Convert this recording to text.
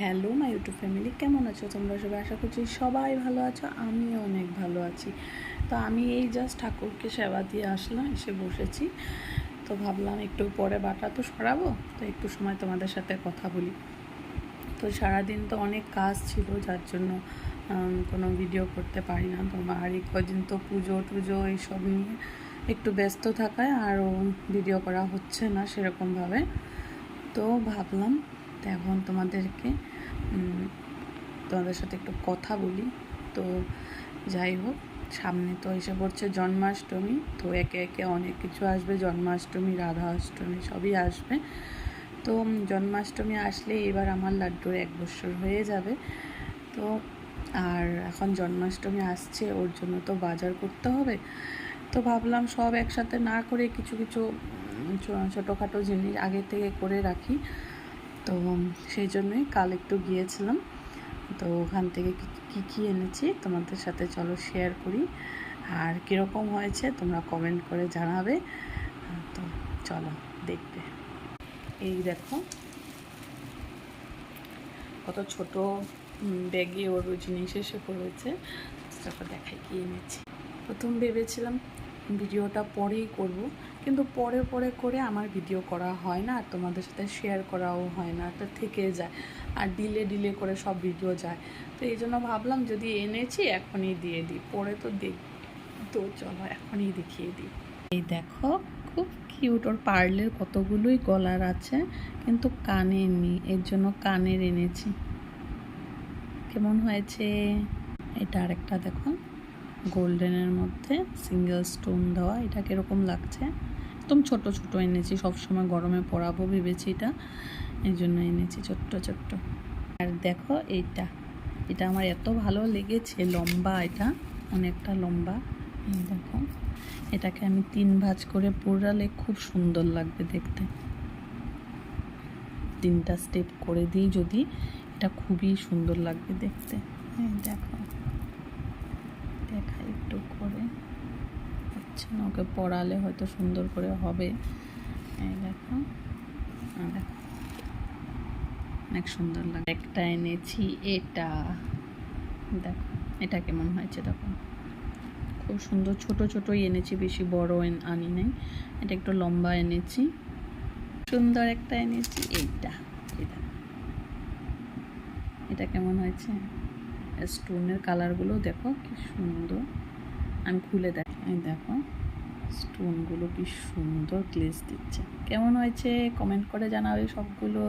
Hello my YouTube family, কেমন আছো তোমরা সবাই? আশা করছি সবাই ভালো আছো, আমিও অনেক ভালো আছি। তো আমি এই জাস্ট ঠাকুরকে সেবা দিয়ে আসলাম, এসে বসেছি। তো ভাবলাম একটু পরে বাটা তো সরাবো, তো একটু সময় তোমাদের সাথে কথা বলি। তো সারাদিন তো অনেক কাজ ছিল, যার জন্য কোনো ভিডিও করতে পারি না। তোমার আর এই কদিন তো পুজো টুজো এইসব নিয়ে একটু ব্যস্ত থাকায় আরও ভিডিও করা হচ্ছে না সেরকমভাবে। তো ভাবলাম তো এখন তোমাদের সাথে একটু কথা বলি। তো যাই হোক, সামনে তো এসে পড়ছে জন্মাষ্টমী। তো একে একে অনেক কিছু আসবে, জন্মাষ্টমী, রাধা অষ্টমী সবই আসবে। তো জন্মাষ্টমী আসলে এবার আমার লাড্ডুর 1 বছর হয়ে যাবে। তো আর এখন জন্মাষ্টমী আসছে, ওর জন্য তো বাজার করতে হবে। তো ভাবলাম সব একসাথে না করে কিছু কিছু ছোটোখাটো জিনিস আগে থেকে করে রাখি। তো সেই জন্যই কাল একটু গিয়েছিলাম। তো ওখান থেকে কী কী এনেছি তোমাদের সাথে চলো শেয়ার করি, আর কীরকম হয়েছে তোমরা কমেন্ট করে জানাবে। তো চলো দেখবে। এই দেখো কত ছোট ব্যাগে ওর জিনিস এসে পড়েছে। তারপর দেখাই কী এনেছি। প্রথম ভেবেছিলাম ভিডিওটা পরেই করব, কিন্তু পরে পরে করে আমার ভিডিও করা হয় না, আর তোমাদের সাথে শেয়ার করাও হয় না, এটা থেকে যায় আর ডিলে করে সব ভিডিও যায়। তো এই জন্য ভাবলাম যদি এনেছি এখনই দিয়ে দিই, পরে তো তো চলো এখনই দেখিয়ে দিই। এই দেখো খুব কিউট, ওর পার্লের কতগুলোই গলার আছে, কিন্তু কানের নেই, এর জন্য কানের এনেছি। কেমন হয়েছে? এটা আরেকটা দেখো, গোল্ডেনের মধ্যে সিঙ্গেল স্টোন দেওয়া। এটা কীরকম লাগছে? একদম ছোট ছোট এনেছি, সবসময় গরমে পরাবো ভেবেছি, এটা এই জন্য এনেছি ছোট্ট ছোট্ট। আর দেখো এটা আমার এত ভালো লেগেছে, লম্বা, এটা অনেকটা লম্বা। এই দেখো, এটাকে আমি 3 ভাঁজ করে পরালে খুব সুন্দর লাগবে দেখতে। 3টা স্টেপ করে দিই যদি, এটা খুবই সুন্দর লাগবে দেখতে। এই দেখো, দেখা একটু করে হচ্ছে না, ওকে পড়ালে হয়তো সুন্দর করে হবে। এই দেখো, অনেক সুন্দর লাগে। একটা এনেছি, এটা দেখো, এটা কেমন হয়েছে দেখো, খুব সুন্দর। ছোট ছোটই এনেছি, বেশি বড় আনি নাই। এটা একটু লম্বা এনেছি, সুন্দর একটা এনেছি। এটা কেমন হয়েছে? স্টোনের কালারগুলো দেখো কি সুন্দর, আমি খুলে দেখাই। দেখো স্টোনগুলো কি সুন্দর গ্লেজ দিচ্ছে। কেমন হয়েছে কমেন্ট করে জানাবে সবগুলো।